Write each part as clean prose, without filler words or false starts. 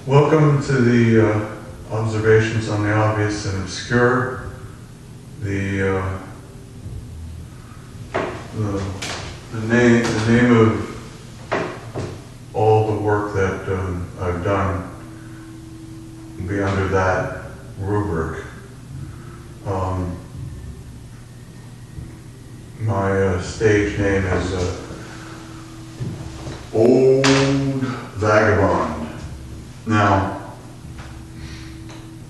Welcome to the observations on the obvious and obscure. The name of all the work that I've done will be under that rubric. My stage name is Old Vagabond. Now,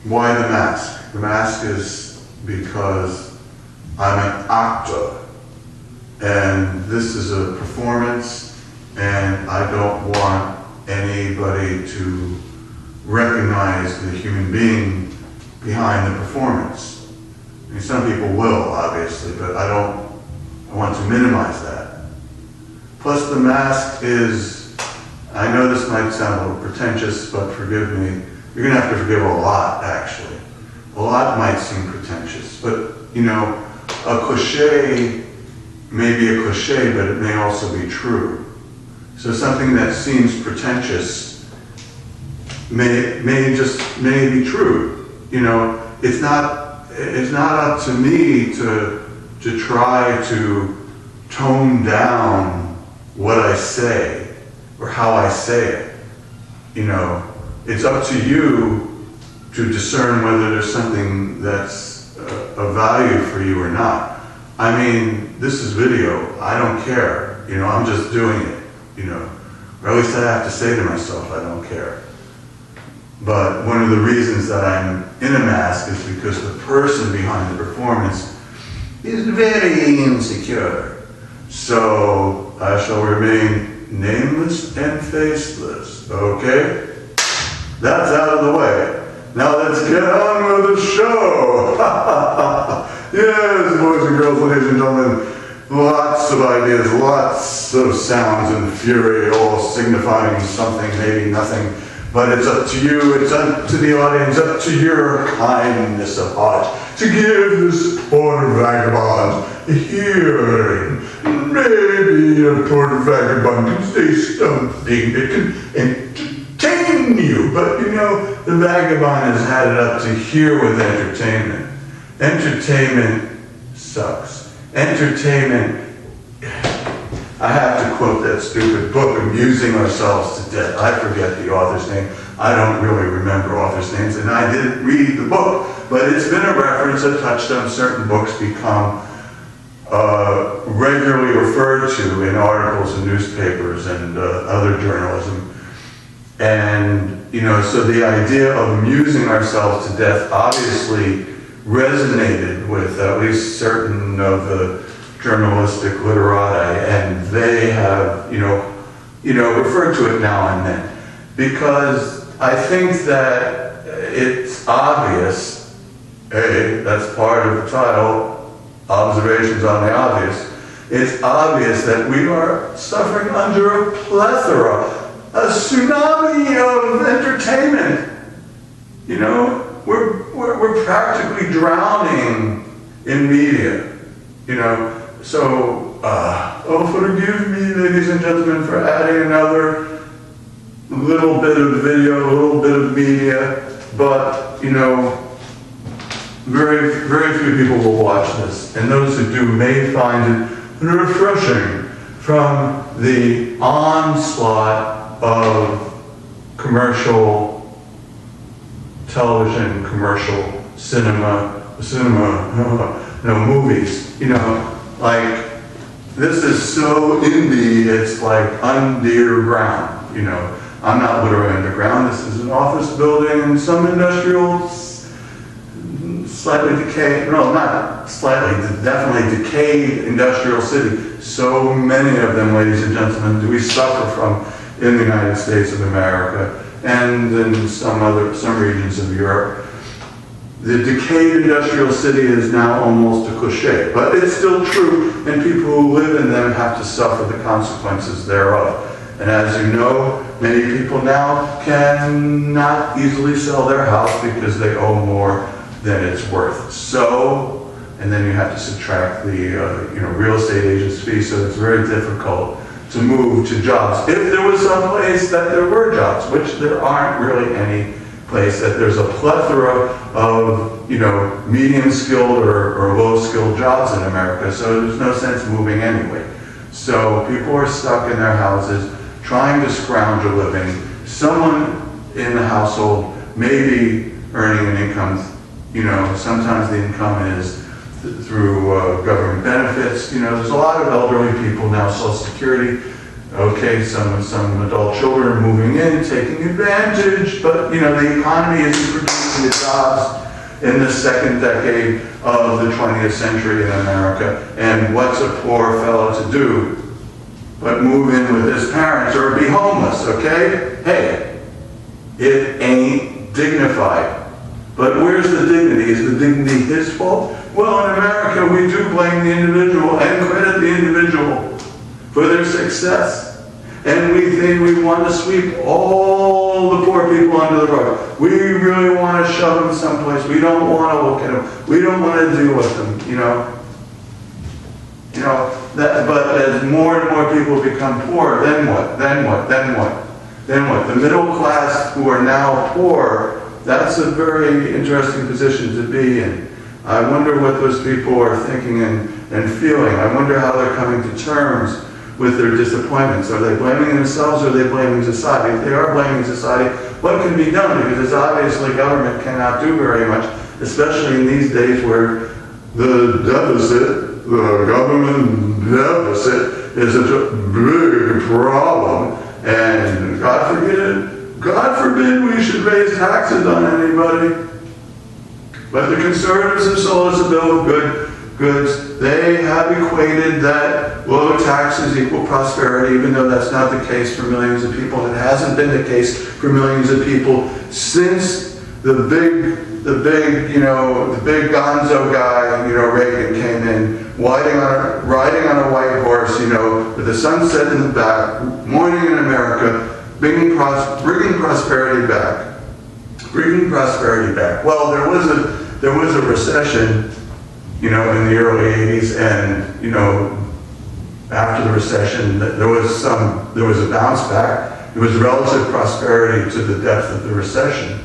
why the mask? The mask is because I'm an actor, and this is a performance, and I don't want anybody to recognize the human being behind the performance. I mean, some people will, obviously, but I want to minimize that. Plus, the mask is, I know this might sound a little pretentious, but forgive me. You're going to have to forgive a lot, actually. A lot might seem pretentious, but, you know, a cliche may be a cliche, but it may also be true. So something that seems pretentious may be true. You know, it's not up to me to try to tone down what I say or how I say it. You know, it's up to you to discern whether there's something that's of value for you or not. I mean, this is video. I don't care. You know, I'm just doing it. You know, or at least I have to say to myself, I don't care. But one of the reasons that I'm in a mask is because the person behind the performance is very insecure. So I shall remain nameless and faceless, okay? That's out of the way. Now let's get on with the show. Yes, boys and girls, ladies and gentlemen, lots of ideas, lots of sounds and fury, all signifying something, maybe nothing. But it's up to you, it's up to the audience, up to your kindness of heart to give this poor vagabond a hearing. Maybe a poor vagabond can say something that can entertain you. But you know, the vagabond has had it up to here with entertainment. Entertainment sucks. Entertainment, I have to quote that stupid book, Amusing Ourselves to Death. I forget the author's name. I don't really remember authors' names, and I didn't read the book, but it's been a reference, a touchstone. Certain books become regularly referred to in articles in newspapers and other journalism. And, you know, so the idea of amusing ourselves to death obviously resonated with at least certain of the journalistic literati, and they have, you know, referred to it now and then, because I think that it's obvious. That's part of the title, Observations on the Obvious. It's obvious that we are suffering under a plethora, a tsunami of entertainment. You know, we're practically drowning in media. You know. So, forgive me, ladies and gentlemen, for adding another little bit of video, a little bit of media, but, you know, very, very few people will watch this, and those who do may find it refreshing from the onslaught of commercial television, commercial cinema, movies, you know. Like, this is so indie, it's like underground, you know. I'm not literally underground. This is an office building and some industrial, slightly decayed, no, not slightly, definitely decayed industrial city. So many of them, ladies and gentlemen, do we suffer from in the United States of America and in some regions of Europe. The decayed industrial city is now almost a cliche, but it's still true, and people who live in them have to suffer the consequences thereof. And as you know, many people now cannot easily sell their house because they owe more than it's worth. And then you have to subtract the real estate agent's fee, so it's very difficult to move to jobs. If there was some place that there were jobs, which there aren't really any place, that there's a plethora of, medium-skilled or low-skilled jobs in America, so there's no sense moving anyway. So people are stuck in their houses, trying to scrounge a living. Someone in the household may be earning an income, sometimes the income is through government benefits. There's a lot of elderly people now, Social Security. Okay, some adult children are moving in, taking advantage, but the economy isn't producing the jobs in the second decade of the 20th century in America. And what's a poor fellow to do but move in with his parents or be homeless, okay? Hey, it ain't dignified. But where's the dignity? Is the dignity his fault? Well, in America, we do blame the individual and credit the individual for their success. And we think we want to sweep all the poor people under the rug. We really want to shove them someplace. We don't want to look at them. We don't want to deal with them, but as more and more people become poor, then what? Then what? The middle class who are now poor, that's a very interesting position to be in. I wonder what those people are thinking and feeling. I wonder how they're coming to terms with their disappointments. Are they blaming themselves or are they blaming society? If they are blaming society, what can be done? Because it's obviously government cannot do very much, especially in these days where the government deficit is a big problem. And God forbid we should raise taxes on anybody. But the conservatives have sold us a bill of goods. They have equated that low taxes equal prosperity, even though that's not the case for millions of people. It hasn't been the case for millions of people since the big gonzo guy, Reagan came in, riding on a white horse, with the sunset in the back, morning in America, bringing prosperity back. Well, there was a recession, in the early 80s, and after the recession, there was a bounce back. It was relative prosperity to the depth of the recession.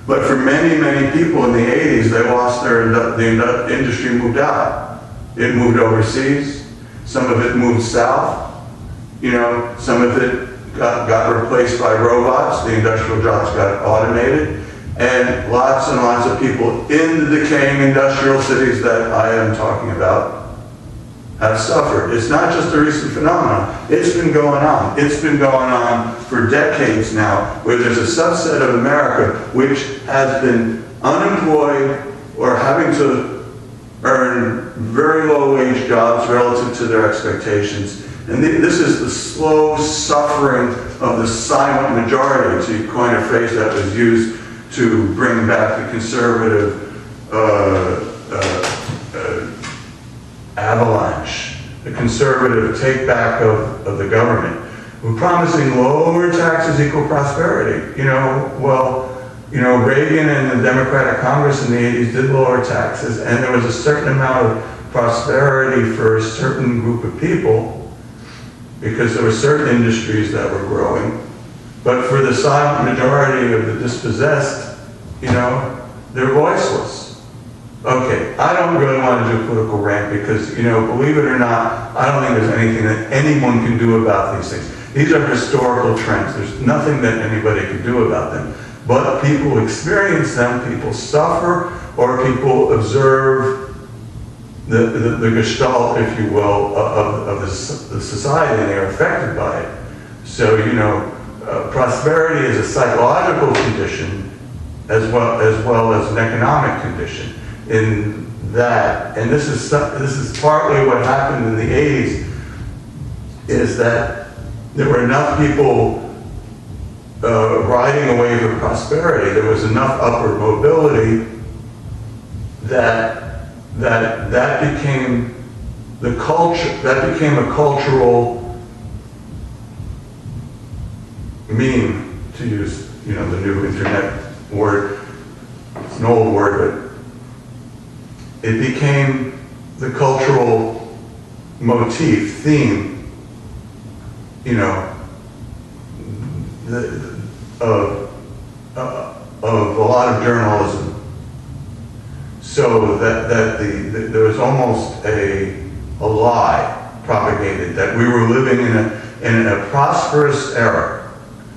But for many, many people in the 80s, they lost the industry moved out. It moved overseas. Some of it moved south. Some of it got replaced by robots. The industrial jobs got automated. And lots of people in the decaying industrial cities that I am talking about have suffered. It's not just a recent phenomenon. It's been going on. It's been going on for decades now, where there's a subset of America which has been unemployed or having to earn very low-wage jobs relative to their expectations. And this is the slow suffering of the silent majority, to coin a phrase that was used to bring back the conservative avalanche, the conservative take back of the government. We're promising lower taxes equal prosperity. Reagan and the Democratic Congress in the 80s did lower taxes, and there was a certain amount of prosperity for a certain group of people because there were certain industries that were growing. But for the silent majority of the dispossessed, they're voiceless. Okay, I don't really want to do a political rant because, believe it or not, I don't think there's anything that anyone can do about these things. These are historical trends. There's nothing that anybody can do about them. But people experience them, people suffer, or people observe the gestalt, if you will, of the society, and they're affected by it. So, prosperity is a psychological condition as well as an economic condition. In that, and this is partly what happened in the 80s, is that there were enough people riding a wave of prosperity. There was enough upward mobility that became the culture. That became a cultural meme, to use the new internet word. It's an old word, but it became the cultural motif, theme you know, of a lot of journalism. So that there was almost a lie propagated that we were living in a prosperous era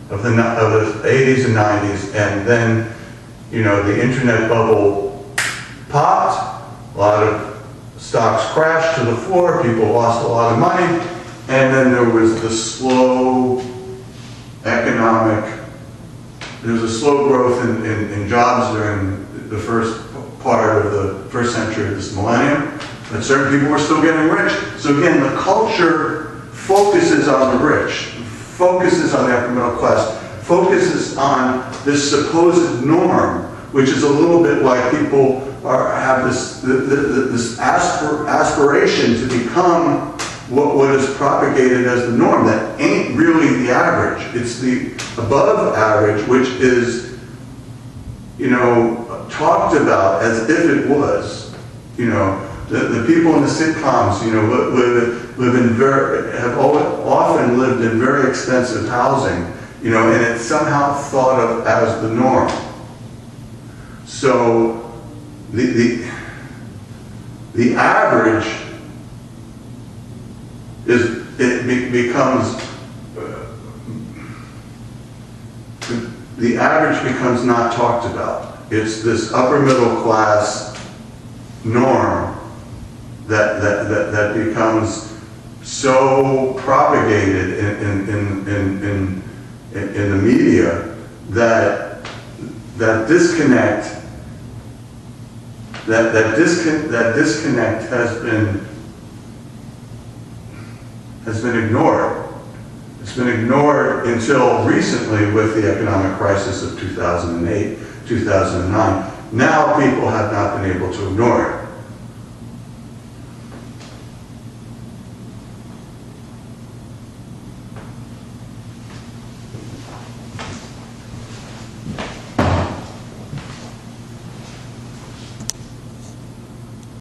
of the 80s and 90s, and then, you know, the internet bubble popped, a lot of stocks crashed to the floor, people lost a lot of money, and then there was the slow there was a slow growth in jobs during the first part of the first century of this millennium, but certain people were still getting rich. So again, the culture focuses on the rich, focuses on the upper middle class, focuses on this supposed norm, which is a little bit like people have this aspiration to become what is propagated as the norm that ain't really the average. It's the above average, which is, you know, talked about as if it was. You know, the people in the sitcoms, you know, have often lived in very expensive housing, you know, and it's somehow thought of as the norm. So the average becomes not talked about. It's this upper middle class norm that becomes so propagated in the media that disconnect has been ignored. It's been ignored until recently with the economic crisis of 2008, 2009. Now people have not been able to ignore it.